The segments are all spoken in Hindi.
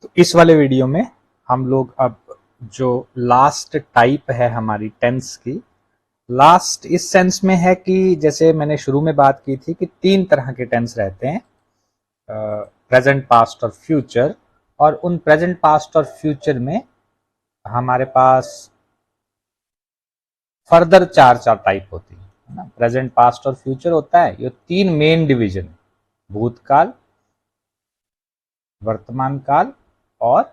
तो इस वाले वीडियो में हम लोग अब जो लास्ट टाइप है हमारी टेंस की, लास्ट इस सेंस में है कि जैसे मैंने शुरू में बात की थी कि 3 तरह के टेंस रहते हैं, प्रेजेंट, पास्ट और फ्यूचर। और उन प्रेजेंट, पास्ट और फ्यूचर में हमारे पास फर्दर चार टाइप होती है ना। प्रेजेंट, पास्ट और फ्यूचर होता है, ये 3 मेन डिवीजन, भूतकाल, वर्तमान काल और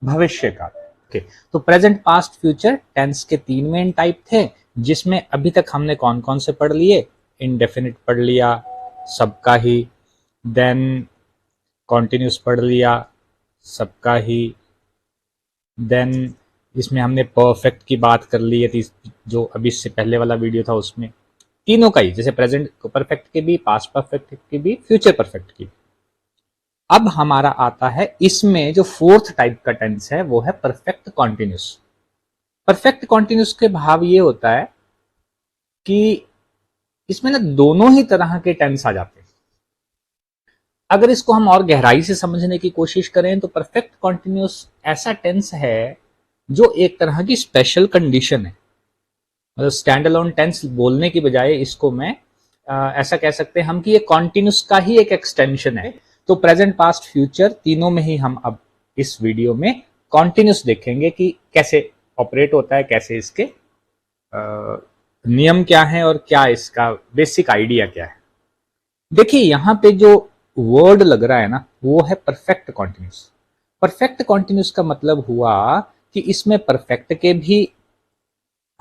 भविष्य काल। ओके, तो प्रेजेंट, पास्ट, फ्यूचर टेंस के 3 मेन टाइप थे, जिसमें अभी तक हमने कौन कौन से पढ़ लिए। इनडेफिनिट पढ़ लिया, सबका ही, देन कॉन्टिन्यूस पढ़ लिया, सबका ही, देन इसमें हमने परफेक्ट की बात कर ली है, जो अभी इससे पहले वाला वीडियो था उसमें तीनों का ही, जैसे प्रेजेंट परफेक्ट की भी, पास्ट परफेक्ट की भी, फ्यूचर परफेक्ट की। अब हमारा आता है इसमें जो 4th टाइप का टेंस है, वो है परफेक्ट कॉन्टिन्यूस। परफेक्ट कॉन्टिन्यूस के भाव ये होता है कि इसमें ना दोनों ही तरह के टेंस आ जाते हैं। अगर इसको हम और गहराई से समझने की कोशिश करें तो परफेक्ट कॉन्टिन्यूस ऐसा टेंस है जो एक तरह की स्पेशल कंडीशन है। मतलब स्टैंड अलोन टेंस बोलने की बजाय इसको मैं ऐसा कह सकते हैं हम कि ये कॉन्टिन्यूस का ही एक एक्सटेंशन है। तो प्रेजेंट, पास्ट, फ्यूचर तीनों में ही हम अब इस वीडियो में कॉन्टिन्यूस देखेंगे कि कैसे ऑपरेट होता है, कैसे इसके नियम क्या है और क्या इसका बेसिक आइडिया क्या है। देखिए यहां पे जो वर्ड लग रहा है ना, वो है परफेक्ट कॉन्टिन्यूस। परफेक्ट कॉन्टिन्यूस का मतलब हुआ कि इसमें परफेक्ट के भी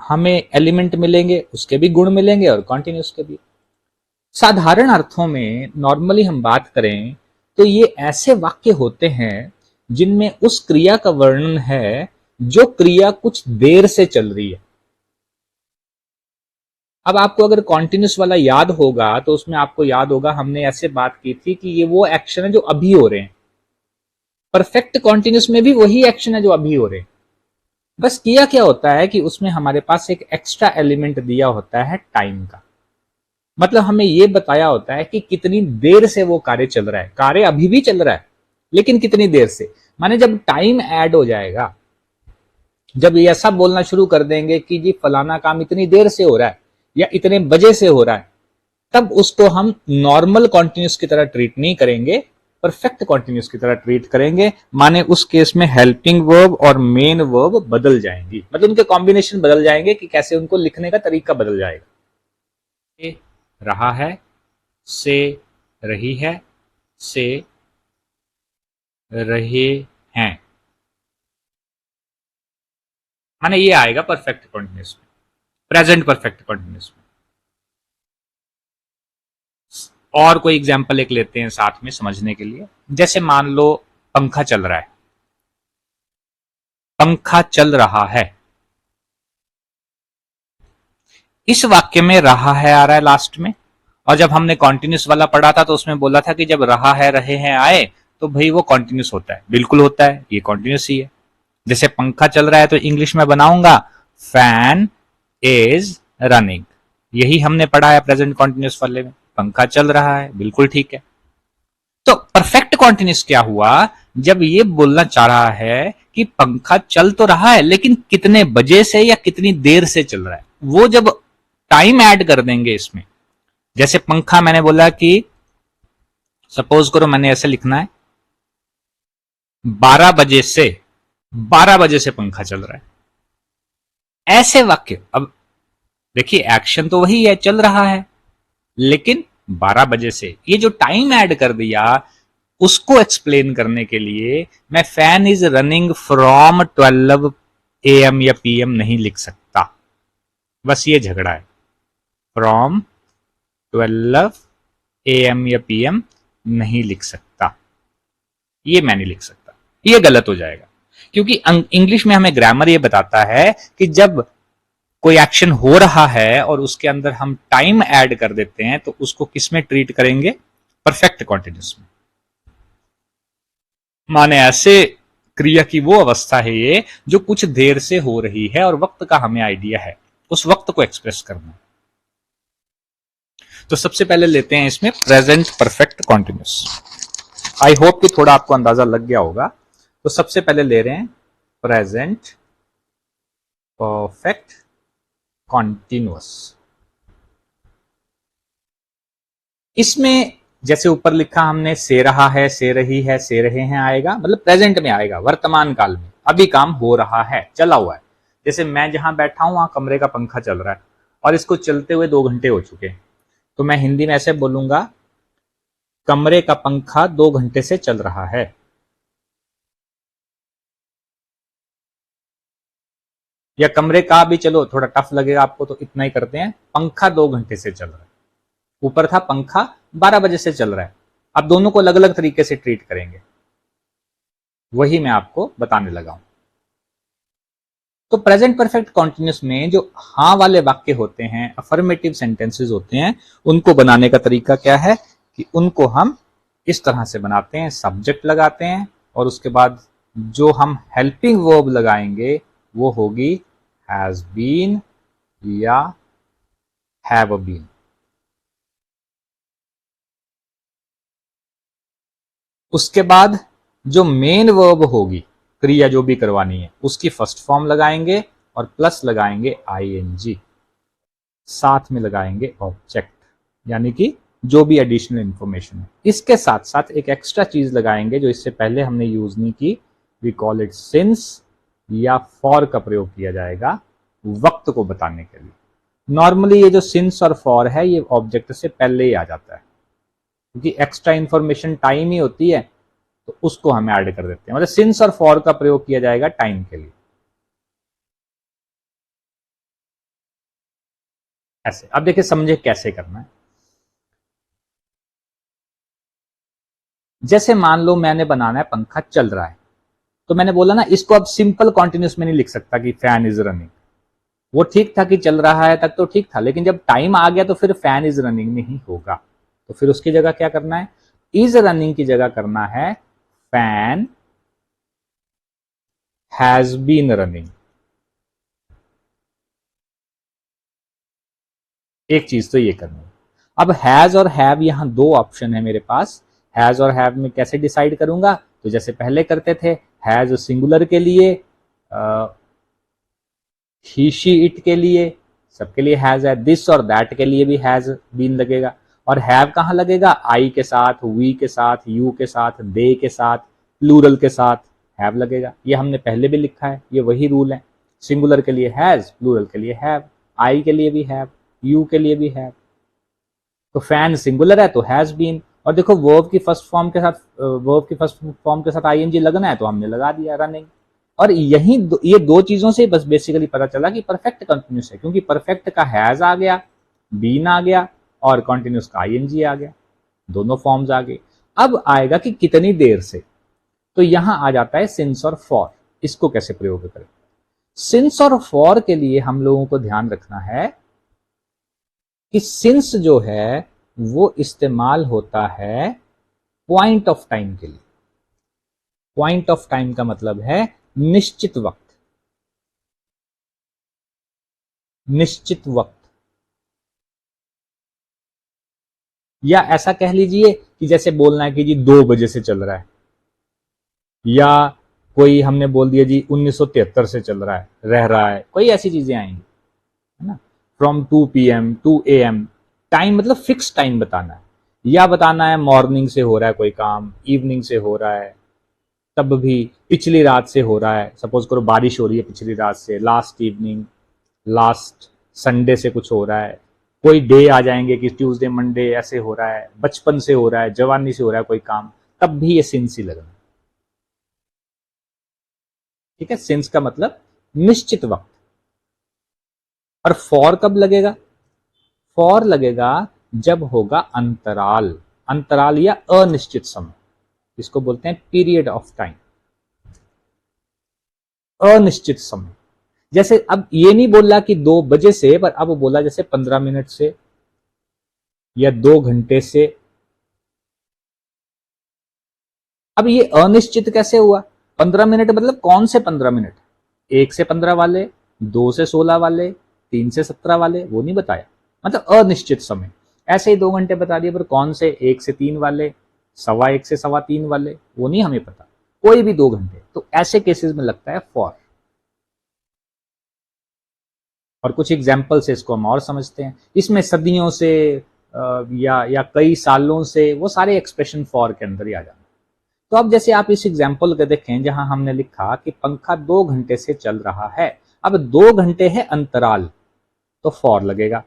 हमें एलिमेंट मिलेंगे, उसके भी गुण मिलेंगे और कॉन्टिन्यूस के भी। साधारण अर्थों में नॉर्मली हम बात करें तो ये ऐसे वाक्य होते हैं जिनमें उस क्रिया का वर्णन है जो क्रिया कुछ देर से चल रही है। अब आपको अगर कॉन्टिन्यूस वाला याद होगा तो उसमें आपको याद होगा हमने ऐसे बात की थी कि ये वो एक्शन है जो अभी हो रहे हैं। परफेक्ट कॉन्टिन्यूस में भी वही एक्शन है जो अभी हो रहे हैं, बस किया क्या होता है कि उसमें हमारे पास एक एक्स्ट्रा एलिमेंट दिया होता है टाइम का। मतलब हमें यह बताया होता है कि कितनी देर से वो कार्य चल रहा है। कार्य अभी भी चल रहा है लेकिन कितनी देर से, माने जब टाइम ऐड हो जाएगा, जब ये ऐसा बोलना शुरू कर देंगे कि जी फलाना काम इतनी देर से हो रहा है या इतने बजे से हो रहा है, तब उसको हम नॉर्मल कॉन्टिन्यूस की तरह ट्रीट नहीं करेंगे, परफेक्ट कॉन्टिन्यूस की तरह ट्रीट करेंगे। माने उस केस में हेल्पिंग वर्ब और मेन वर्ब बदल जाएंगी, मतलब उनके कॉम्बिनेशन बदल जाएंगे कि कैसे उनको लिखने का तरीका बदल जाएगा। से रहा है, से रही है, से रहे हैं, माने ये आएगा परफेक्ट कॉन्टिन्यूस में, प्रेजेंट परफेक्ट कॉन्टिन्यूस में। और कोई एग्जाम्पल एक लेते हैं साथ में समझने के लिए। जैसे मान लो पंखा चल रहा है, पंखा चल रहा है, इस वाक्य में रहा है आ रहा है लास्ट में। और जब हमने कॉन्टिन्यूस वाला पढ़ा था तो उसमें बोला था कि जब रहा है, रहे हैं आए तो भाई वो कॉन्टिन्यूस होता है। बिल्कुल होता है, ये कॉन्टिन्यूस ही है। जैसे पंखा चल रहा है तो इंग्लिश में बनाऊंगा फैन इज रनिंग, यही हमने पढ़ा है प्रेजेंट कॉन्टिन्यूस वाले में, पंखा चल रहा है, बिल्कुल ठीक है। तो परफेक्ट कॉन्टिन्यूस क्या हुआ, जब ये बोलना चाह रहा है कि पंखा चल तो रहा है लेकिन कितने बजे से या कितनी देर से चल रहा है, वो जब टाइम ऐड कर देंगे इसमें। जैसे पंखा मैंने बोला कि सपोज करो मैंने ऐसे लिखना है 12 बजे से, 12 बजे से पंखा चल रहा है, ऐसे वाक्य। अब देखिए एक्शन तो वही है, चल रहा है, लेकिन 12 बजे से, ये जो टाइम ऐड कर दिया उसको एक्सप्लेन करने के लिए मैं fan is running from 12 AM या PM नहीं लिख सकता। बस ये झगड़ा है, फ्रॉम 12 AM या PM नहीं लिख सकता, ये मैं नहीं लिख सकता, ये गलत हो जाएगा। क्योंकि इंग्लिश में हमें ग्रामर ये बताता है कि जब कोई एक्शन हो रहा है और उसके अंदर हम टाइम ऐड कर देते हैं तो उसको किस में ट्रीट करेंगे, परफेक्ट कॉन्टिन्यूस में। माने ऐसे क्रिया की वो अवस्था है ये जो कुछ देर से हो रही है और वक्त का हमें आइडिया है, उस वक्त को एक्सप्रेस करना। तो सबसे पहले लेते हैं इसमें present perfect continuous. I hope कि थोड़ा आपको अंदाजा लग गया होगा। तो सबसे पहले ले रहे हैं प्रेजेंट परफेक्ट कॉन्टिन्यूअस। इसमें जैसे ऊपर लिखा हमने से रहा है, से रही है, से रहे हैं आएगा, मतलब प्रेजेंट में आएगा, वर्तमान काल में अभी काम हो रहा है, चला हुआ है। जैसे मैं जहां बैठा हूं वहां कमरे का पंखा चल रहा है और इसको चलते हुए 2 घंटे हो चुके हैं, तो मैं हिंदी में ऐसे बोलूंगा कमरे का पंखा 2 घंटे से चल रहा है। या कमरे का भी चलो थोड़ा टफ लगेगा आपको तो इतना ही करते हैं, पंखा 2 घंटे से चल रहा है। ऊपर था पंखा 12 बजे से चल रहा है। अब दोनों को अलग अलग तरीके से ट्रीट करेंगे, वही मैं आपको बताने लगा हूं। तो प्रेजेंट परफेक्ट कॉन्टिन्यूस में जो हाँ वाले वाक्य होते हैं, अफर्मेटिव सेंटेंसेस होते हैं, उनको बनाने का तरीका क्या है कि उनको हम इस तरह से बनाते हैं, सब्जेक्ट लगाते हैं और उसके बाद जो हम हेल्पिंग वर्ब लगाएंगे वो होगी हैज बीन या हैव बीन। उसके बाद जो मेन वर्ब होगी, क्रिया जो भी करवानी है, उसकी फर्स्ट फॉर्म लगाएंगे और प्लस लगाएंगे आईएनजी, साथ में लगाएंगे ऑब्जेक्ट, यानी कि जो भी एडिशनल इंफॉर्मेशन है। इसके साथ साथ एक एक्स्ट्रा चीज लगाएंगे जो इससे पहले हमने यूज नहीं की, वी कॉल इट सिंस या फॉर का प्रयोग किया जाएगा वक्त को बताने के लिए। नॉर्मली ये जो सिंस और फॉर है ये ऑब्जेक्ट से पहले ही आ जाता है, क्योंकि एक्स्ट्रा इंफॉर्मेशन टाइम ही होती है, तो उसको हम ऐड कर देते हैं। मतलब सिंस और फॉर का प्रयोग किया जाएगा टाइम के लिए। ऐसे अब देखिए समझे कैसे करना है। जैसे मान लो मैंने बनाना है पंखा चल रहा है, तो मैंने बोला ना इसको अब सिंपल कॉन्टिन्यूस में नहीं लिख सकता कि फैन इज रनिंग। वो ठीक था कि चल रहा है तक तो ठीक था, लेकिन जब टाइम आ गया तो फिर फैन इज रनिंग नहीं होगा। तो फिर उसकी जगह क्या करना है, इज रनिंग की जगह करना है फैन हैज बीन रनिंग। एक चीज तो ये करनी है। अब हैज और हैव यहां 2 ऑप्शन है मेरे पास। हैज और हैव में कैसे डिसाइड करूंगा, तो जैसे पहले करते थे, हैज सिंगुलर के लिए, ही शी इट के लिए, सबके लिए हैज है। दिस और दैट के लिए भी हैज बीन लगेगा। और हैव कहां लगेगा, आई के साथ, वी के साथ, यू के साथ, दे के साथ, प्लूरल के साथ हैव लगेगा। ये हमने पहले भी लिखा है, ये वही रूल है। सिंगुलर के लिए हैज, प्लूरल के लिए हैव, आई के लिए भी हैव, यू के लिए भी हैव। तो फैन सिंगुलर है तो हैज बीन। और देखो वर्ब की फर्स्ट फॉर्म के साथ आईएनजी लगना है तो हमने लगा दिया रनिंग। और ये 2 चीजों से बस बेसिकली पता चला कि परफेक्ट कंटिन्यूस है, क्योंकि परफेक्ट का हैज आ गया, बीन आ गया और कंटिन्यूस का आईएनजी आ गया, दोनों फॉर्म्स आ गए। अब आएगा कि कितनी देर से, तो यहां आ जाता है सिंस और फॉर। इसको कैसे प्रयोग करें, सिंस और फॉर के लिए हम लोगों को ध्यान रखना है कि सिंस जो है वो इस्तेमाल होता है पॉइंट ऑफ टाइम के लिए। पॉइंट ऑफ टाइम का मतलब है निश्चित वक्त, निश्चित वक्त। या ऐसा कह लीजिए कि जैसे बोलना है कि जी 2 बजे से चल रहा है, या कोई हमने बोल दिया जी 1973 से चल रहा है, रह रहा है, कोई ऐसी चीजें आएंगी, है ना। From 2 PM to AM, time मतलब फिक्स टाइम बताना है। या बताना है मॉर्निंग से हो रहा है कोई काम, इवनिंग से हो रहा है, तब भी पिछली रात से हो रहा है। सपोज करो बारिश हो रही है पिछली रात से, लास्ट इवनिंग, लास्ट संडे से कुछ हो रहा है। कोई डे आ जाएंगे कि ट्यूसडे मंडे ऐसे हो रहा है, बचपन से हो रहा है, जवानी से हो रहा है कोई काम, तब भी ये सिंस ही लगना। ठीक है, सिंस का मतलब निश्चित वक्त। और फॉर कब लगेगा, फॉर लगेगा जब होगा अंतराल, अंतराल या अनिश्चित समय, इसको बोलते हैं पीरियड ऑफ टाइम, अनिश्चित समय। जैसे अब ये नहीं बोला कि 2 बजे से, पर अब बोला जैसे 15 मिनट से या 2 घंटे से। अब ये अनिश्चित कैसे हुआ, 15 मिनट मतलब कौन से 15 मिनट, 1 से 15 वाले, 2 से 16 वाले, 3 से 17 वाले, वो नहीं बताया, मतलब अनिश्चित समय। ऐसे ही 2 घंटे बता दिए, पर कौन से 1 से 3 वाले, 1:15 से 3:15 वाले, वो नहीं हमें पता, कोई भी 2 घंटे। तो ऐसे केसेस में लगता है फॉर। और कुछ एग्जाम्पल से इसको हम और समझते हैं। इसमें सदियों से या कई सालों से, वो सारे एक्सप्रेशन फॉर के अंदर ही आ जाते हैं। तो अब जैसे आप इस एग्जाम्पल को देखें जहां हमने लिखा कि पंखा 2 घंटे से चल रहा है, अब 2 घंटे है अंतराल, तो फॉर लगेगा।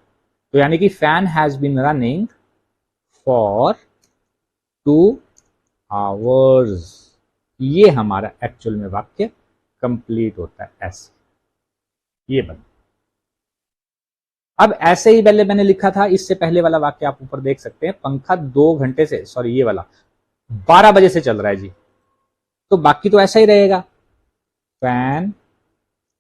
तो यानी कि fan has been running for 2 hours. ये हमारा एक्चुअल में वाक्य कंप्लीट होता है ऐसे, ये बन। अब ऐसे ही पहले मैंने लिखा था, इससे पहले वाला वाक्य आप ऊपर देख सकते हैं, पंखा 2 घंटे से, सॉरी ये वाला 12 बजे से चल रहा है जी, तो बाकी तो ऐसा ही रहेगा, फैन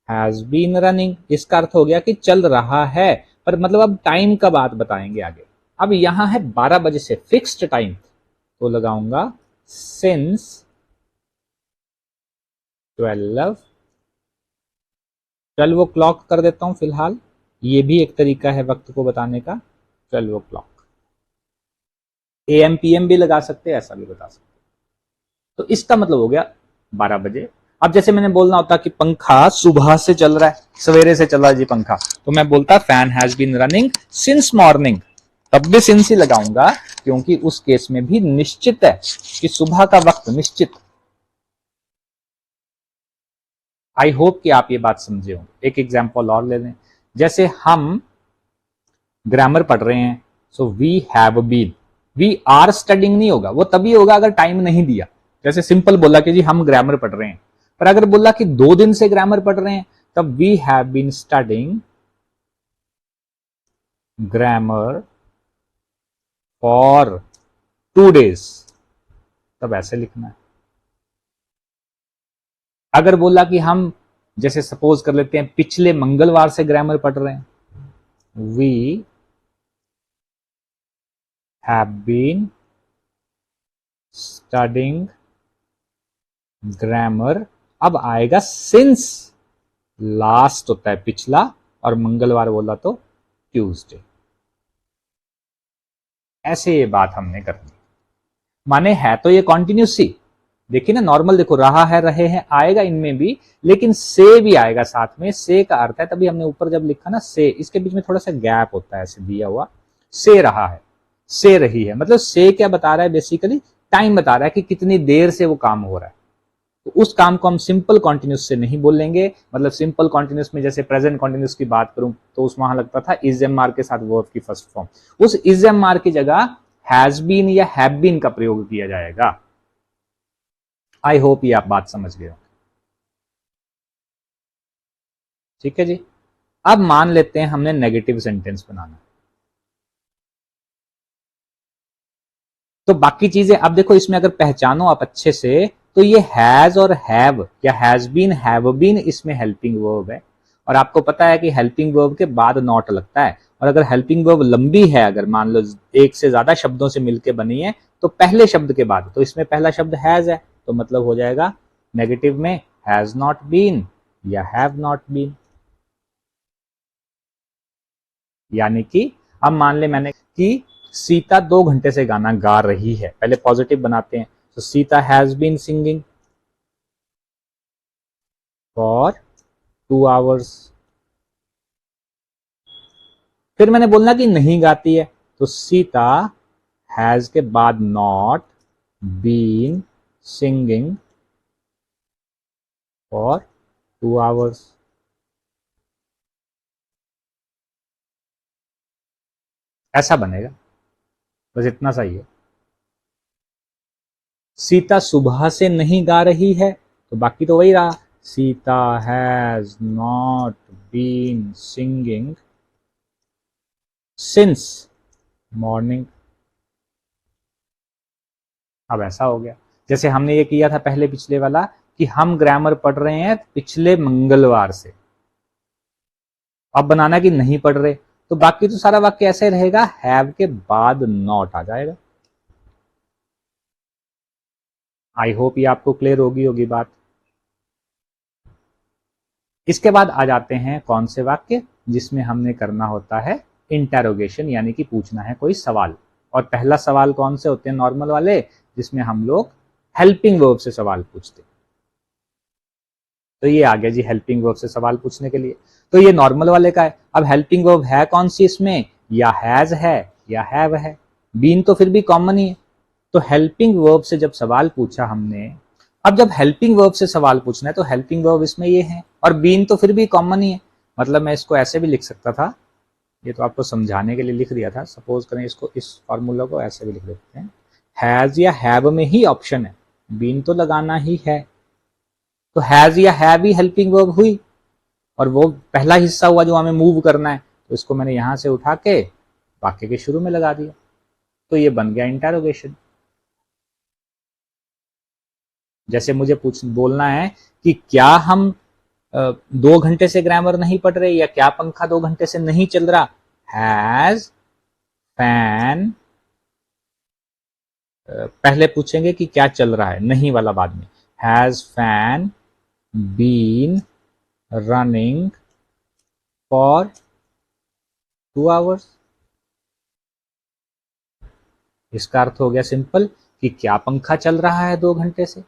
हैज बीन रनिंग। इसका अर्थ हो गया कि चल रहा है, पर मतलब अब टाइम का बात बताएंगे आगे। अब यहां है 12 बजे से फिक्स्ड टाइम, तो लगाऊंगा सिंस 12 o'clock कर देता हूं फिलहाल, ये भी एक तरीका है वक्त को बताने का, 12 o'clock। AM PM भी लगा सकते हैं, ऐसा भी बता सकते हैं। तो इसका मतलब हो गया 12 बजे। अब जैसे मैंने बोलना होता कि पंखा सुबह से चल रहा है, सवेरे से चल रहा है जी पंखा, तो मैं बोलता fan has been running since morning, तब भी सिंस ही लगाऊंगा, क्योंकि उस केस में भी निश्चित है कि सुबह का वक्त निश्चित। आई होप कि आप ये बात समझे हो। एक एग्जाम्पल और ले लें, जैसे हम ग्रामर पढ़ रहे हैं, so we have been, we are studying नहीं होगा, वो तभी होगा अगर टाइम नहीं दिया। जैसे सिंपल बोला कि जी हम ग्रामर पढ़ रहे हैं, पर अगर बोला कि 2 दिन से ग्रामर पढ़ रहे हैं, तब we have been studying grammar for 2 days, तब ऐसे लिखना है। अगर बोला कि हम, जैसे सपोज कर लेते हैं, पिछले मंगलवार से ग्रामर पढ़ रहे हैं, we have been studying grammar, अब आएगा सिंस, लास्ट होता है पिछला, और मंगलवार बोला तो ट्यूसडे। ऐसे ये बात हमने करनी, माने है तो ये कॉन्टिन्यूस सी, देखिए ना, नॉर्मल देखो, रहा है, रहे हैं आएगा इनमें भी, लेकिन से भी आएगा साथ में। से का अर्थ है, तभी हमने ऊपर जब लिखा ना से, इसके बीच में थोड़ा सा गैप होता है ऐसे दिया हुआ, से रहा है, से रही है, मतलब से क्या बता रहा है, बेसिकली टाइम बता रहा है कि कितनी देर से वो काम हो रहा है। तो उस काम को हम सिंपल कॉन्टिन्यूस से नहीं बोलेंगे। मतलब सिंपल कॉन्टिन्यूस में जैसे प्रेजेंट कॉन्टिन्यूस की बात करूं, तो उस वहां लगता था इज एम आर के साथ वर्ब की फर्स्ट फॉर्म, उस इज एम आर की जगह हैज बीन या हैव बीन का प्रयोग किया जाएगा। आई होप ये आप बात समझ गए हो। ठीक है जी। अब मान लेते हैं हमने नेगेटिव सेंटेंस बनाना, तो बाकी चीजें अब देखो, इसमें अगर पहचानो आप अच्छे से, तो ये हैज और हैव या हैज बीन, हैव बीन, इसमें हेल्पिंग वर्ब है, और आपको पता है कि हेल्पिंग वर्ब के बाद नॉट लगता है। और अगर हेल्पिंग वर्ब लंबी है, अगर मान लो एक से ज्यादा शब्दों से मिलकर बनी है, तो पहले शब्द के बाद, तो इसमें पहला शब्द हैज है, तो मतलब हो जाएगा नेगेटिव में हैज नॉट बीन या हैव नॉट बीन। यानी कि अब मान ले मैंने कि सीता 2 घंटे से गाना गा रही है, पहले पॉजिटिव बनाते हैं, तो Sita has been singing for 2 hours। फिर मैंने बोलना कि नहीं गाती है, तो सीता हैज के बाद not been singing for 2 hours। ऐसा बनेगा, बस इतना सही है। सीता सुबह से नहीं गा रही है, तो बाकी तो वही रहा, Sita has not been singing since morning. अब ऐसा हो गया, जैसे हमने ये किया था पहले पिछले वाला कि हम ग्रामर पढ़ रहे हैं पिछले मंगलवार से, अब बनाना कि नहीं पढ़ रहे, तो बाकी तो सारा वाक्य ऐसे रहेगा, हैव के बाद नॉट आ जाएगा। आई होप ये आपको क्लियर होगी बात। इसके बाद आ जाते हैं कौन से वाक्य जिसमें हमने करना होता है इंटेरोगेशन, यानी कि पूछना है कोई सवाल। और पहला सवाल कौन से होते हैं, नॉर्मल वाले, जिसमें हम लोग हेल्पिंग वर्ब से सवाल पूछते हैं। तो ये आ गया जी हेल्पिंग वर्ब से सवाल पूछने के लिए। तो ये नॉर्मल वाले का है। अब हेल्पिंग वर्ब है कौन सी इसमें, या हैज है या हैव है। बीन तो फिर भी कॉमन ही है। तो हेल्पिंग वर्ब से जब सवाल पूछा हमने, अब जब हेल्पिंग वर्ब से सवाल पूछना है तो हेल्पिंग वर्ब इसमें ये है, और बीन तो फिर भी कॉमन ही है। मतलब मैं इसको ऐसे भी लिख सकता था, ये तो आपको समझाने के लिए लिख दिया था। सपोज करें इसको, इस फॉर्मूला को ऐसे भी लिख देते हैं, हैज या हैव में ही ऑप्शन है, बीन तो लगाना ही है। तो हैज या हैव ही हेल्पिंग वर्ब हुई, और वो पहला हिस्सा हुआ जो हमें मूव करना है, तो इसको मैंने यहां से उठा के वाक्य के शुरू में लगा दिया, तो ये बन गया इंटरोगेशन। जैसे मुझे बोलना है कि क्या हम 2 घंटे से ग्रामर नहीं पढ़ रहे, या क्या पंखा 2 घंटे से नहीं चल रहा। हैज फैन, पहले पूछेंगे कि क्या चल रहा है, नहीं वाला बाद में। Has fan been running for 2 hours. इसका अर्थ हो गया सिंपल कि क्या पंखा चल रहा है 2 घंटे से।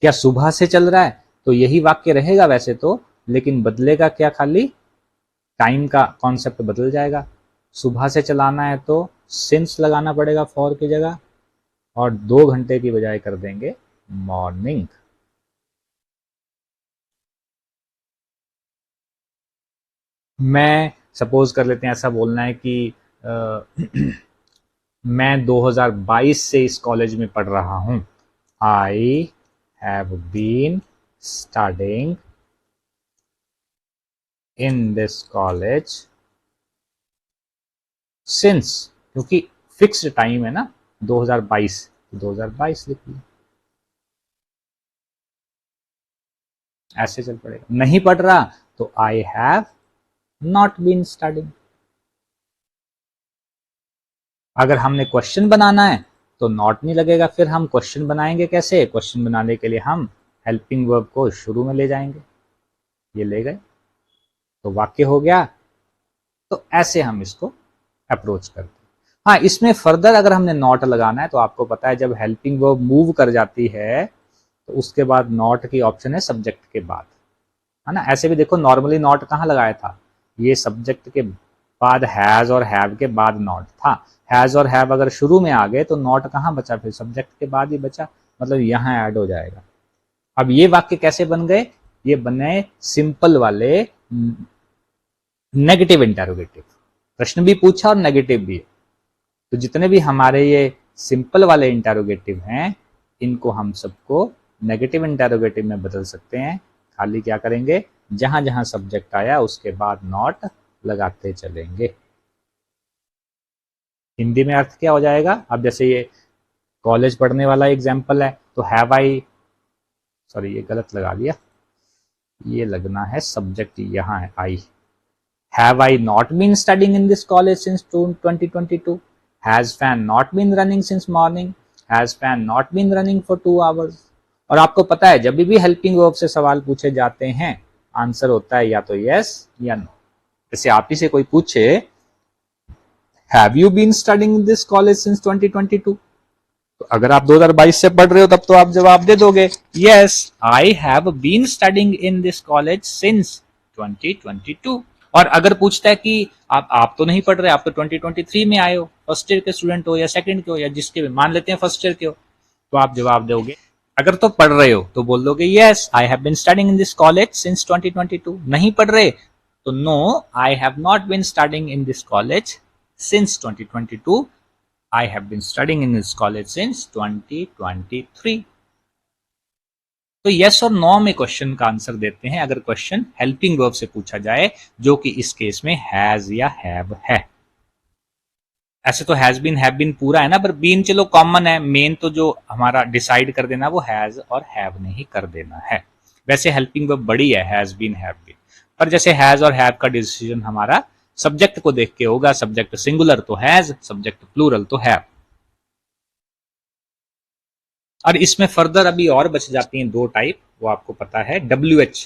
क्या सुबह से चल रहा है, तो यही वाक्य रहेगा वैसे तो, लेकिन बदलेगा क्या, खाली टाइम का कॉन्सेप्ट बदल जाएगा। सुबह से चलाना है तो सिंस लगाना पड़ेगा फॉर की जगह, और 2 घंटे की बजाय कर देंगे मॉर्निंग। मैं सपोज कर लेते हैं ऐसा बोलना है कि मैं 2022 से इस कॉलेज में पढ़ रहा हूं। I have been studying in this college since, क्योंकि फिक्स्ड टाइम है ना 2022, 2022 लिख लिया। ऐसे चल पड़ेगा। नहीं पढ़ रहा तो I have not been studying. अगर हमने क्वेश्चन बनाना है तो नॉट नहीं लगेगा। फिर हम क्वेश्चन बनाएंगे कैसे, क्वेश्चन बनाने के लिए हम हेल्पिंग वर्ब को शुरू में ले जाएंगे, ये ले गए तो वाक्य हो गया। तो ऐसे हम इसको अप्रोच करते हैं। हाँ, इसमें फर्दर अगर हमने नॉट लगाना है तो आपको पता है जब हेल्पिंग वर्ब मूव कर जाती है तो उसके बाद नॉट की ऑप्शन है सब्जेक्ट के बाद, है ना। ऐसे भी देखो नॉर्मली नॉट कहाँ लगाया था, ये सब्जेक्ट के बाद हैज और हैव के बाद नॉट था। हैज और हैव अगर शुरू में आ गए तो नॉट कहाँ बचा, फिर सब्जेक्ट के बाद ही बचा, मतलब यहां ऐड हो जाएगा। अब ये वाक्य कैसे बन गए, ये बने सिंपल वाले नेगेटिव इंटरोगेटिव। प्रश्न भी पूछा और नेगेटिव भी है। तो जितने भी हमारे ये सिंपल वाले इंटरोगेटिव हैं, इनको हम सबको नेगेटिव इंटरोगेटिव में बदल सकते हैं। खाली क्या करेंगे, जहां जहां सब्जेक्ट आया उसके बाद नॉट लगाते चलेंगे। हिंदी में अर्थ क्या हो जाएगा, अब जैसे ये कॉलेज पढ़ने वाला एग्जाम्पल है तो हैव आई, सॉरी ये गलत लगा दिया, ये लगना है सब्जेक्ट, यहाँ है I. Have I not been studying in this college since 2022? Has fan not been running since morning? Has fan not been running for 2 hours? और आपको पता है जब भी हेल्पिंग वर्ब से सवाल पूछे जाते हैं आंसर होता है या तो यस या नो। जैसे आप ही से कोई पूछे have you been studying in this college since 2022? तो अगर आप 2022 से पढ़ रहे हो तब तो आप जवाब दे दोगे yes I have been studying in this college since 2022। और अगर पूछता है कि आप तो नहीं पढ़ रहे, आप तो 2023 में आए हो, फर्स्ट ईयर के स्टूडेंट हो या सेकंड के हो या जिसके भी, मान लेते हैं फर्स्ट ईयर के हो, तो आप जवाब दोगे, अगर तो पढ़ रहे हो तो बोल दोगे yes I have been studying in this college since 2022। नहीं पढ़ रहे तो no I have not been studying in this college since 2022। I have been studying in this college since 2023। तो यस और नो में क्वेश्चन का आंसर देते हैं अगर क्वेश्चन हेल्पिंग वर्ब से पूछा जाए, जो कि इस केस में हैज या हैव है। ऐसे तो हैज बीन हैव बीन पूरा है ना, पर बीन चलो कॉमन है, मेन तो जो हमारा डिसाइड कर देना वो हैज और हैव ने ही कर देना है। वैसे हेल्पिंग वर्ब बड़ी है हैज बीन हैव बीन, पर जैसे हैज और हैव का डिसीजन हमारा सब्जेक्ट को देख के होगा। सब्जेक्ट सिंगुलर तो हैज, सब्जेक्ट प्लूरल तो हैव। और इसमें फर्दर अभी और बच जाती हैं 2 टाइप, वो आपको पता है, WH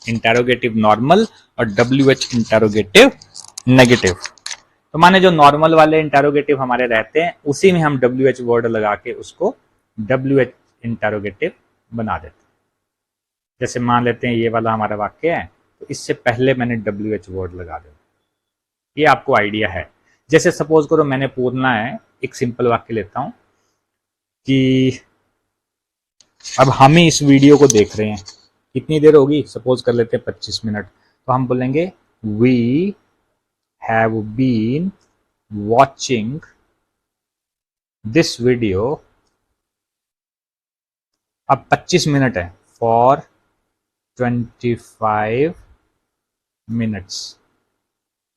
इंटेरोगेटिव नॉर्मल और WH इंटेरोगेटिव नेगेटिव। तो माने जो नॉर्मल वाले इंटेरोगेटिव हमारे रहते हैं उसी में हम WH वर्ड लगा के उसको WH इंटरोगेटिव बना देते हैं। जैसे मान लेते हैं ये वाला हमारा वाक्य है, तो इससे पहले मैंने WH वर्ड लगा दिया। ये आपको आइडिया है। जैसे सपोज करो मैंने पूछना है, एक सिंपल वाक्य लेता हूं कि अब हम ही इस वीडियो को देख रहे हैं, कितनी देर होगी, सपोज कर लेते हैं 25 मिनट, तो हम बोलेंगे we have been watching this video, अब 25 मिनट है, फॉर 25 मिनट्स,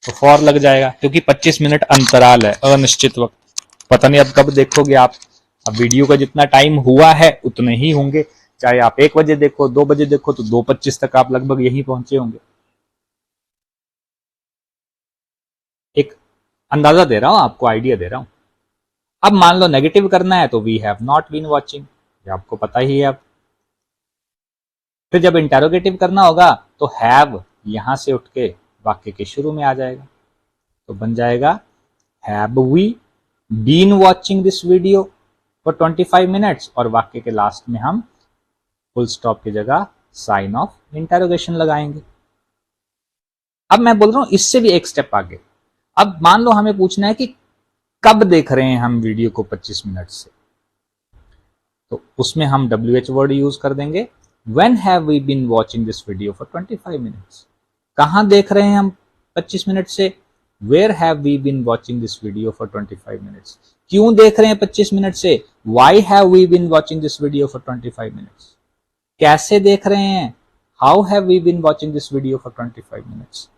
तो फॉर लग जाएगा क्योंकि 25 मिनट अंतराल है, अनिश्चित वक्त, पता नहीं अब कब देखोगे आप। अब वीडियो का जितना टाइम हुआ है उतने ही होंगे, चाहे आप 1 बजे देखो 2 बजे देखो, तो 2:25 तक आप लगभग यहीं पहुंचे होंगे। एक अंदाजा दे रहा हूं आपको, आइडिया दे रहा हूं। अब मान लो नेगेटिव करना है तो we have not been watching, ये आपको पता ही है। अब फिर जब इंटेरोगेटिव करना होगा तो हैव यहां से उठ के वाक्य के शुरू में आ जाएगा, तो बन जाएगा have we been watching this video for 25 minutes, और वाक्य के लास्ट में हम फुल स्टॉप की जगह साइन ऑफ इंटेरोगेशन लगाएंगे। अब मैं बोल रहा हूं इससे भी एक स्टेप आगे। अब मान लो हमें पूछना है कि कब देख रहे हैं हम वीडियो को 25 मिनट से, तो उसमें हम WH वर्ड यूज कर देंगे। When have we been watching this video for 25 minutes? कहां देख रहे हैं हम 25 मिनट से? Where have we been watching this video for 25 minutes? क्यों देख रहे हैं 25 मिनट से? Why have we been watching this video for 25 minutes? कैसे देख रहे हैं? How have we been watching this video for 25 minutes?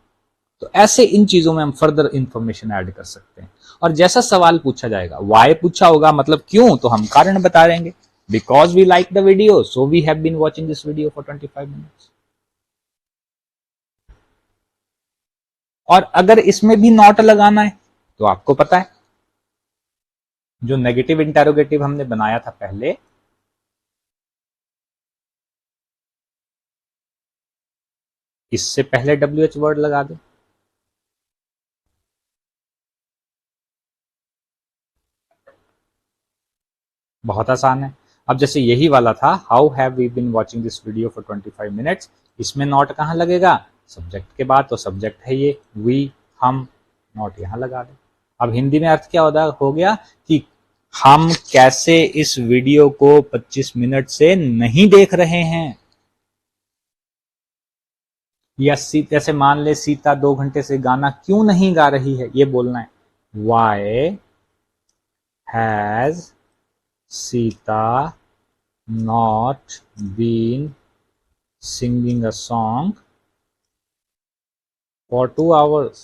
तो ऐसे इन चीजों में हम फर्दर इंफॉर्मेशन ऐड कर सकते हैं। और जैसा सवाल पूछा जाएगा, वाई पूछा होगा मतलब क्यों, तो हम कारण बता देंगे, because we like the video so we have been watching this video for 25 minutes. और अगर इसमें भी नॉट लगाना है तो आपको पता है जो नेगेटिव इंटेरोगेटिव हमने बनाया था पहले, इससे पहले WH वर्ड लगा दे। बहुत आसान है। अब जैसे यही वाला था, how have we been watching this video for 25 minutes, इसमें नॉट कहां लगेगा, सब्जेक्ट के बाद, तो सब्जेक्ट है ये वी, हम, नॉट यहां लगा दे। अब हिंदी में अर्थ क्या हो गया कि हम कैसे इस वीडियो को 25 मिनट से नहीं देख रहे हैं। या जैसे मान ले सीता 2 घंटे से गाना क्यों नहीं गा रही है, ये बोलना है, why has Sita not been singing a song for 2 hours?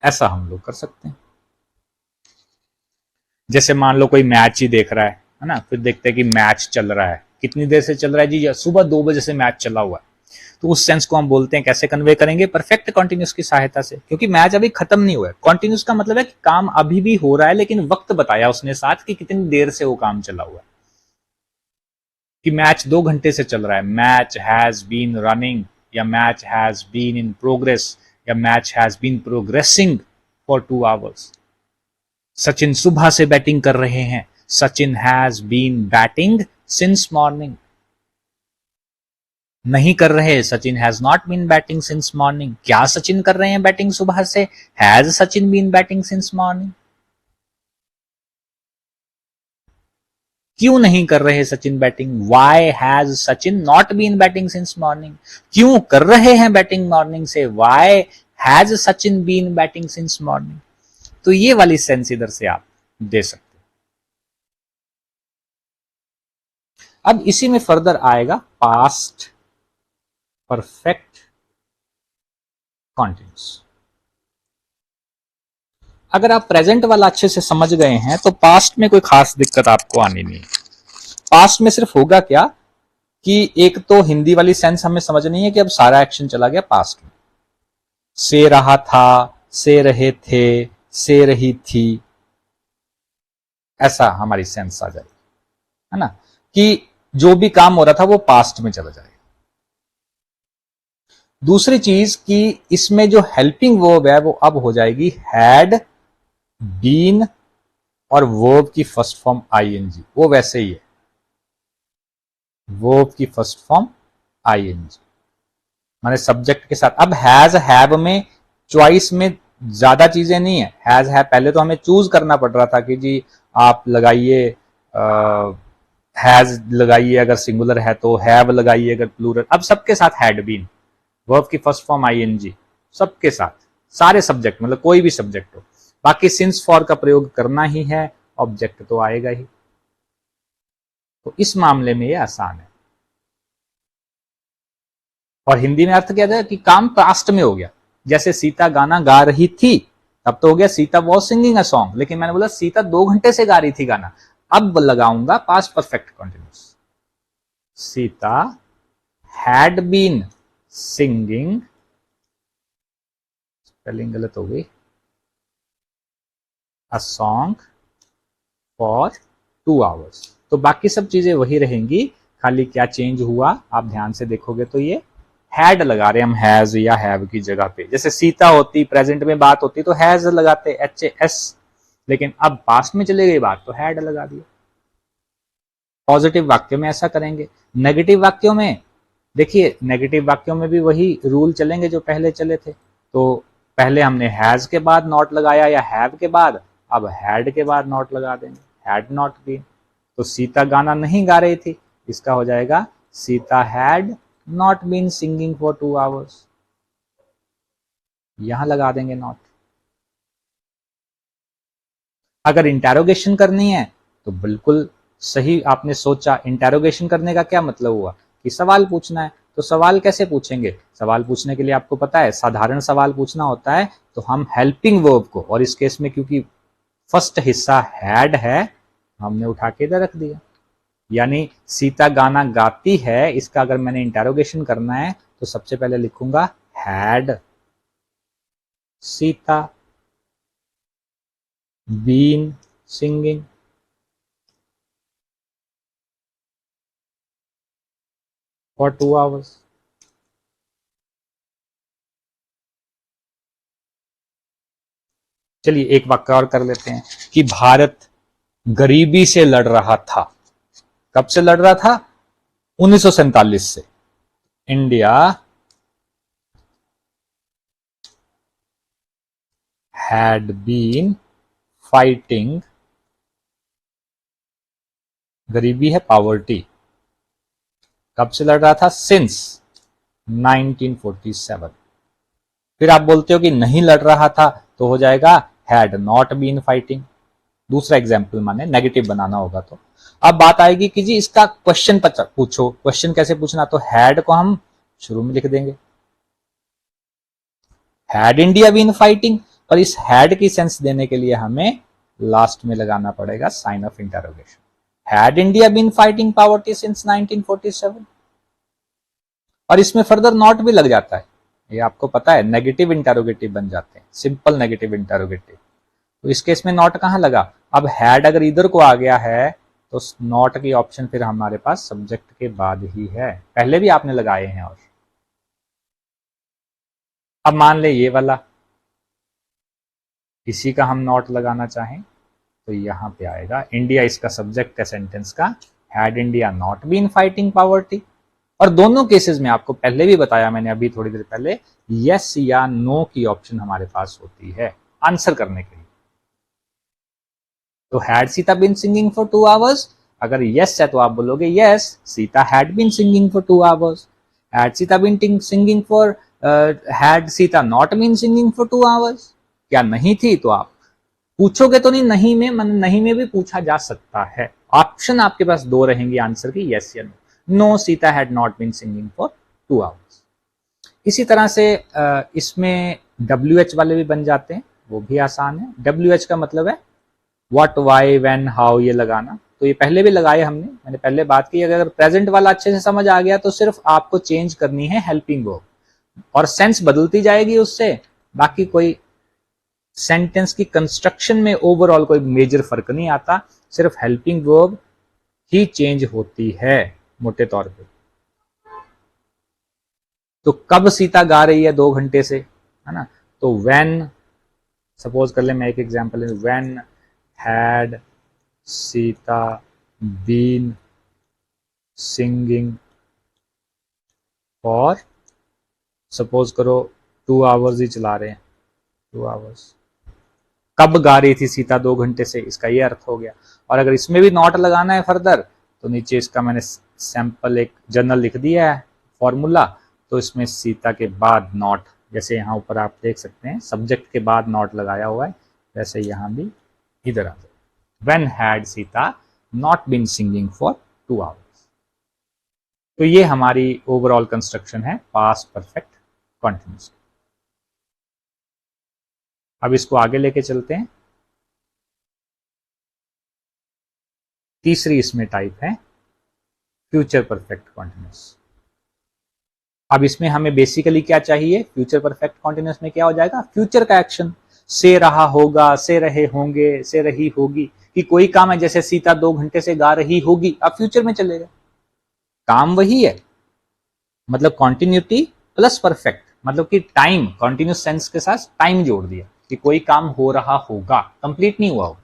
ऐसा हम लोग कर सकते हैं। जैसे मान लो कोई मैच ही देख रहा है ना, फिर देखते हैं कि मैच चल रहा है, कितनी देर से चल रहा है जी, सुबह 2 बजे से मैच चला हुआ है, तो उस सेंस को हम बोलते हैं, कैसे कन्वे करेंगे, परफेक्ट कॉन्टिन्यूस की सहायता से, क्योंकि मैच अभी खत्म नहीं हुआ है। कॉन्टिन्यूस का मतलब है कि काम अभी भी हो रहा है, लेकिन वक्त बताया उसने साथ कि कितनी देर से वो काम चला हुआ है, कि मैच 2 घंटे से चल रहा है, मैच हैज बीन रनिंग, या match has been in progress, या match has been progressing for 2 hours. Sachin सुबह से बैटिंग कर रहे हैं, Sachin has been batting since morning. नहीं कर रहे, Sachin has not been batting since morning. क्या सचिन कर रहे हैं बैटिंग सुबह से, has Sachin been batting since morning. क्यों नहीं कर रहे Sachin batting, why has Sachin not been batting since morning. क्यों कर रहे हैं बैटिंग मॉर्निंग से, why has Sachin been batting since morning. तो ये वाली सेंस इधर से आप दे सकते हैं। अब इसी में फर्दर आएगा पास्ट परफेक्ट कॉन्टिन्यूस। अगर आप प्रेजेंट वाला अच्छे से समझ गए हैं तो पास्ट में कोई खास दिक्कत आपको आनी नहीं। पास्ट में सिर्फ होगा क्या कि एक तो हिंदी वाली सेंस हमें समझनी है कि अब सारा एक्शन चला गया पास्ट में, से रहा था, से रहे थे, से रही थी, ऐसा हमारी सेंस आ जाएगी, है ना, कि जो भी काम हो रहा था वो पास्ट में चला जाएगा। दूसरी चीज कि इसमें जो हेल्पिंग वर्ब है वो अब हो जाएगी हैड बीन और वर्ब की फर्स्ट फॉर्म आईएनजी, वो वैसे ही है, वर्ब की फर्स्ट फॉर्म आईएनजी, माने सब्जेक्ट के साथ। अब हैज हैव में चॉइस में ज्यादा चीजें नहीं है। हैज हैव पहले तो हमें चूज करना पड़ रहा था कि जी आप लगाइए हैज लगाइए अगर सिंगुलर है तो, हैव लगाइए अगर प्लूरल। अब सबके साथ हैड बीन, वर्ब की फर्स्ट फॉर्म आईएनजी, सबके साथ, सारे सब्जेक्ट, मतलब कोई भी सब्जेक्ट हो। बाकी सिंस फॉर का प्रयोग करना ही है, ऑब्जेक्ट तो आएगा ही। तो इस मामले में ये आसान है। और हिंदी में अर्थ क्या था कि काम पास्ट में हो गया। जैसे सीता गाना गा रही थी, तब तो हो गया Sita was singing a song, लेकिन मैंने बोला सीता 2 घंटे से गा रही थी गाना, अब लगाऊंगा past perfect continuous. Sita had been singing, spelling गलत हो गई, अ सॉन्ग फॉर 2 आवर्स। तो बाकी सब चीजें वही रहेंगी, खाली क्या चेंज हुआ आप ध्यान से देखोगे तो ये हैड लगा रहे हम हैज या हैव की जगह पे। जैसे सीता होती, प्रेजेंट में बात होती तो हैज लगाते, एच ए एस, लेकिन अब पास्ट में चले गई बात तो हैड लगा दिया। पॉजिटिव वाक्यों में ऐसा करेंगे। नेगेटिव वाक्यों में देखिए, नेगेटिव वाक्यों में भी वही रूल चलेंगे जो पहले चले थे। तो पहले हमने हैज के बाद नॉट लगाया या हैव के बाद, अब हैड के बाद नॉट लगा देंगे, हैड नॉट बीन। तो सीता गाना नहीं गा रही थी, इसका हो जाएगा Sita had not been singing for 2 hours, यहां लगा देंगे नॉट। अगर इंटेरोगेशन करनी है तो बिल्कुल सही आपने सोचा। इंटेरोगेशन करने का क्या मतलब हुआ कि सवाल पूछना है। तो सवाल कैसे पूछेंगे? सवाल पूछने के लिए आपको पता है साधारण सवाल पूछना होता है तो हम हेल्पिंग वर्ब को, और इस केस में क्योंकि फर्स्ट हिस्सा हैड है, हमने उठा के इधर रख दिया। यानी सीता गाना गाती है, इसका अगर मैंने इंटेरोगेशन करना है तो सबसे पहले लिखूंगा had Sita been singing for 2 hours. चलिए एक वाक्य और कर लेते हैं कि भारत गरीबी से लड़ रहा था। कब से लड़ रहा था? 1947 से। इंडिया हैड बीन फाइटिंग, गरीबी है पावर्टी, कब से लड़ रहा था? सिंस 1947। फिर आप बोलते हो कि नहीं लड़ रहा था तो हो जाएगा हैड नॉट बीन फाइटिंग। दूसरा एग्जाम्पल माने नेगेटिव बनाना होगा तो। अब बात आएगी कि जी इसका क्वेश्चन पूछो। क्वेश्चन कैसे पूछना? तो हैड को हम शुरू में लिख देंगे, हैड इंडिया बीन फाइटिंग, और इस हैड की सेंस देने के लिए हमें लास्ट में लगाना पड़ेगा sign of interrogation. Had India been fighting poverty since 1947। और इसमें फर्दर नॉट भी लग जाता है, ये आपको पता है, नेगेटिव इंटरोगेटिव बन जाते हैं, सिंपल नेगेटिव इंटरोगेटिव। तो इस केस में नॉट कहां लगा? अब हैड अगर इधर को आ गया है तो नॉट की ऑप्शन फिर हमारे पास सब्जेक्ट के बाद ही है, पहले भी आपने लगाए हैं। और अब मान ले ये वाला, इसी का हम नॉट लगाना चाहें तो यहां पे आएगा इंडिया, इसका सब्जेक्ट है सेंटेंस का, had India not been fighting poverty. और दोनों केसेस में आपको पहले भी बताया मैंने अभी थोड़ी देर पहले, यस या नो की ऑप्शन हमारे पास होती है आंसर करने के लिए। तो had Sita been singing for 2 hours, अगर यस है तो आप बोलोगे yes Sita had been singing for 2 hours. Had Sita been singing for, had Sita not been singing for 2 hours, क्या नहीं थी? तो आप पूछोगे तो नहीं, नहीं में, मन नहीं में भी पूछा जा सकता है। ऑप्शन आपके पास 2 रहेंगी आंसर की, यस या no. No Sita had not been singing for 2 hours. इसी तरह से इसमें WH वाले भी बन जाते हैं, वो भी आसान है। WH का मतलब है व्हाट, वाई, व्हेन, हाउ, ये लगाना। तो ये पहले भी लगाए हमने, मैंने पहले बात की। अगर प्रेजेंट वाला अच्छे से समझ आ गया तो सिर्फ आपको चेंज करनी है हेल्पिंग वर्ब, और सेंस बदलती जाएगी उससे। बाकी कोई सेंटेंस की कंस्ट्रक्शन में ओवरऑल कोई मेजर फर्क नहीं आता, सिर्फ हेल्पिंग वर्ब ही चेंज होती है मोटे तौर पे। तो कब सीता गा रही है 2 घंटे से, है ना? तो व्हेन, सपोज कर ले मैं एक एग्जांपल है, when had Sita been singing for, suppose करो 2 आवर्स ही चला रहे हैं, 2 आवर्स। कब गा रही थी सीता 2 घंटे से, इसका ये अर्थ हो गया। और अगर इसमें भी नॉट लगाना है फर्दर, तो नीचे इसका मैंने सैंपल एक जर्नल लिख दिया है फॉर्मूला, तो इसमें सीता के बाद नॉट, जैसे यहाँ ऊपर आप देख सकते हैं सब्जेक्ट के बाद नॉट लगाया हुआ है, वैसे यहाँ भी इधर आ जाए, when had Sita not been singing for 2 hours. तो ये हमारी ओवरऑल कंस्ट्रक्शन है पास्ट परफेक्ट कॉन्टिन्यूस। अब इसको आगे लेके चलते हैं। तीसरी इसमें टाइप है फ्यूचर परफेक्ट कॉन्टिन्यूस। अब इसमें हमें बेसिकली क्या चाहिए, फ्यूचर परफेक्ट कॉन्टिन्यूस में क्या हो जाएगा, फ्यूचर का एक्शन, से रहा होगा, से रहे होंगे, से रही होगी, कि कोई काम है जैसे सीता 2 घंटे से गा रही होगी, अब फ्यूचर में चलेगा, काम वही है, मतलब कॉन्टिन्यूटी प्लस परफेक्ट, मतलब कि टाइम, कॉन्टिन्यूस सेंस के साथ टाइम जोड़ दिया कि कोई काम हो रहा होगा, कंप्लीट नहीं हुआ हो।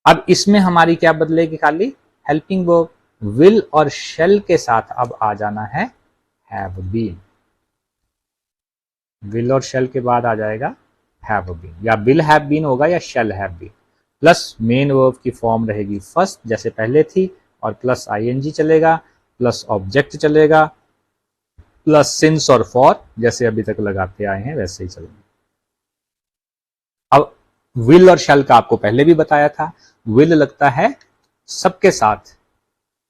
अब इसमें हमारी क्या बदलेगी, खाली हेल्पिंग वर्ब, विल और शेल के साथ अब आ जाना है हैव बीन। विल और शेल के बाद आ जाएगा हैव बीन, या विल हैव बीन होगा या shall have been, plus main verb की फॉर्म रहेगी फर्स्ट जैसे पहले थी, और प्लस आईएनजी चलेगा, प्लस ऑब्जेक्ट चलेगा, प्लस सिंस और फॉर जैसे अभी तक लगाते आए हैं वैसे ही चलेंगे। अब विल और शेल का आपको पहले भी बताया था, विल लगता है सबके साथ,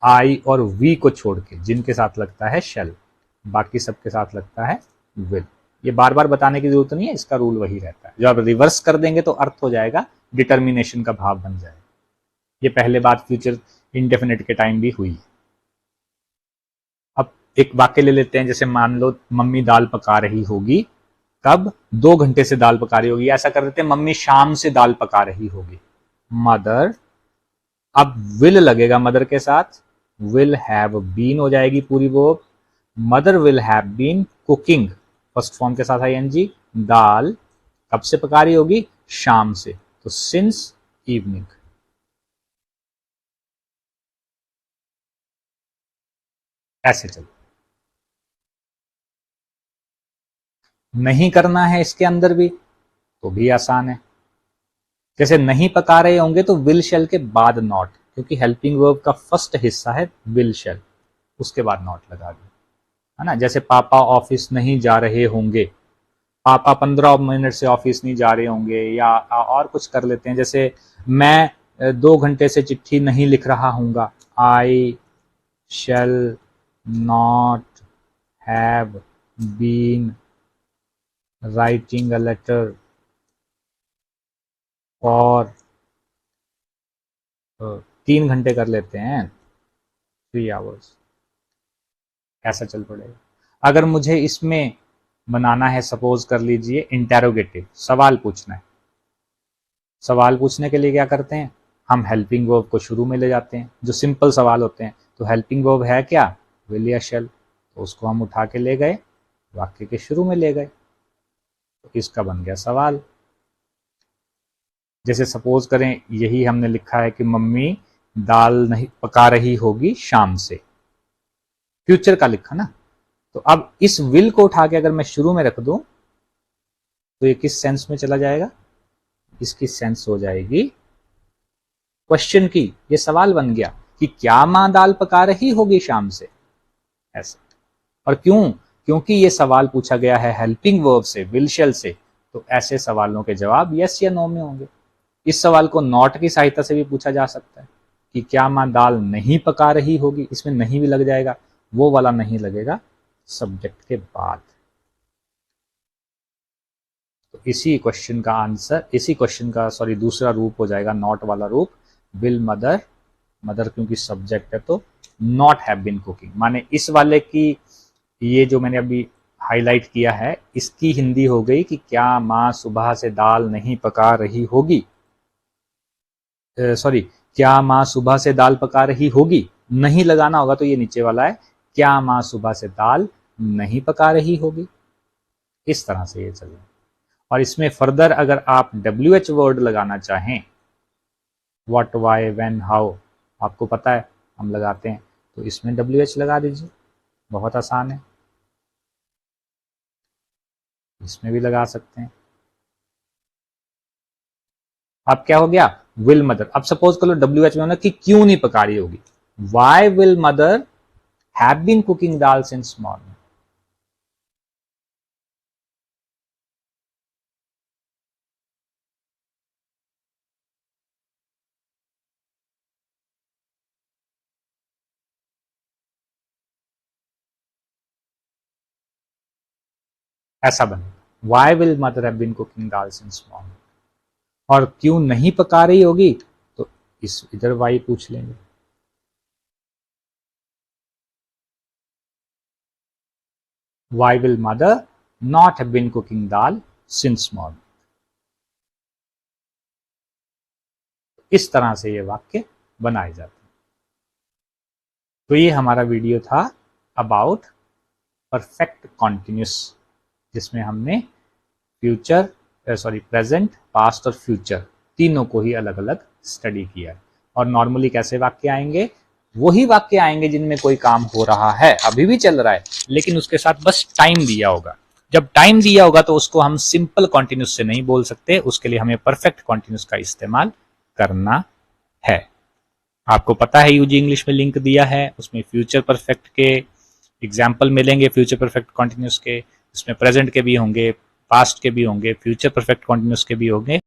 आई और वी को छोड़ के, जिनके साथ लगता है शेल, बाकी सबके साथ लगता है विल। ये बार बार बताने की जरूरत नहीं है, इसका रूल वही रहता है। जब रिवर्स कर देंगे तो अर्थ हो जाएगा, डिटर्मिनेशन का भाव बन जाएगा। ये पहले बात फ्यूचर इंडेफिनिट के टाइम भी हुई है। अब एक वाक्य ले लेते हैं, जैसे मान लो मम्मी दाल पका रही होगी, कब, 2 घंटे से दाल पका रही होगी, ऐसा कर देते हैं मम्मी शाम से दाल पका रही होगी, मदर, अब विल लगेगा मदर के साथ, विल हैव बीन हो जाएगी पूरी verb, mother will have been cooking first form के साथ आईएनजी, दाल कब से पका रही होगी, शाम से, तो सिंस इवनिंग। ऐसे चलो, नहीं करना है इसके अंदर भी तो भी आसान है, जैसे नहीं पका रहे होंगे तो विल शेल के बाद नॉट, क्योंकि हेल्पिंग वर्ब का फर्स्ट हिस्सा है विल शेल, उसके बाद नॉट लगा दिया, है ना। जैसे पापा ऑफिस नहीं जा रहे होंगे, पापा 15 मिनट से ऑफिस नहीं जा रहे होंगे, या और कुछ कर लेते हैं, जैसे मैं 2 घंटे से चिट्ठी नहीं लिख रहा हूंगा, I shall not have been writing a letter for 3 घंटे कर लेते हैं, 3 आवर्स, ऐसा चल पड़ेगा। अगर मुझे इसमें बनाना है, सपोज कर लीजिए इंटेरोगेटिव, सवाल पूछना है, सवाल पूछने के लिए क्या करते हैं, हम हेल्पिंग वर्ब को शुरू में ले जाते हैं, जो सिंपल सवाल होते हैं, तो हेल्पिंग वर्ब है क्या, विल या शेल, तो उसको हम उठा के ले गए, वाक्य के शुरू में ले गए, तो इसका बन गया सवाल। जैसे सपोज करें यही हमने लिखा है कि मम्मी दाल नहीं पका रही होगी शाम से, फ्यूचर का लिखा ना, तो अब इस विल को उठा के अगर मैं शुरू में रख दूं तो ये किस सेंस में चला जाएगा, इसकी सेंस हो जाएगी क्वेश्चन की, ये सवाल बन गया कि क्या मां दाल पका रही होगी शाम से, ऐसा। और क्यों, क्योंकि ये सवाल पूछा गया है हेल्पिंग वर्ब से, विल शेल से, तो ऐसे सवालों के जवाब यस या नो में होंगे। इस सवाल को नॉट की सहायता से भी पूछा जा सकता है कि क्या मां दाल नहीं पका रही होगी, इसमें नहीं भी लग जाएगा, वो वाला नहीं लगेगा सब्जेक्ट के बाद। तो इसी क्वेश्चन का आंसर, इसी क्वेश्चन का सॉरी दूसरा रूप हो जाएगा नॉट वाला रूप, विल मदर, मदर क्योंकि सब्जेक्ट है तो नॉट हैव बीन कुकिंग, माने इस वाले की, ये जो मैंने अभी हाईलाइट किया है इसकी हिंदी हो गई कि क्या माँ सुबह से दाल नहीं पका रही होगी, सॉरी क्या माँ सुबह से दाल पका रही होगी, नहीं लगाना होगा तो ये नीचे वाला है, क्या माँ सुबह से दाल नहीं पका रही होगी, इस तरह से ये चले। और इसमें फर्दर अगर आप WH वर्ड लगाना चाहें, व्हाट, वाई, व्हेन, हाउ, आपको पता है हम लगाते हैं, तो इसमें WH लगा दीजिए, बहुत आसान है। इसमें भी लगा सकते हैं। अब क्या हो गया, विल मदर। अब सपोज कर लो WH में होना कि क्यों नहीं पका रही होगी, why will mother have been cooking dal since morning. ऐसा बने, why will mother have been cooking dal since morning. और क्यों नहीं पका रही होगी, तो इस इधर वाई पूछ लेंगे। Why will mother not have been cooking dal since morning? इस तरह से ये वाक्य बनाए जाते हैं। तो ये हमारा वीडियो था अबाउट परफेक्ट कॉन्टिन्यूस, जिसमें हमने प्रेजेंट, पास्ट और फ्यूचर तीनों को ही अलग अलग स्टडी किया है। और नॉर्मली कैसे वाक्य आएंगे, वही वाक्य आएंगे जिनमें कोई काम हो रहा है, अभी भी चल रहा है, लेकिन उसके साथ बस टाइम दिया होगा। जब टाइम दिया होगा तो उसको हम सिंपल कॉन्टिन्यूस से नहीं बोल सकते, उसके लिए हमें परफेक्ट कॉन्टिन्यूस का इस्तेमाल करना है। आपको पता है यूजी इंग्लिश में लिंक दिया है, उसमें फ्यूचर परफेक्ट के एग्जाम्पल मिलेंगे, फ्यूचर परफेक्ट कॉन्टिन्यूस के, उसमें प्रेजेंट के भी होंगे, पास्ट के भी होंगे, फ्यूचर परफेक्ट कॉन्टिन्यूस के भी होंगे।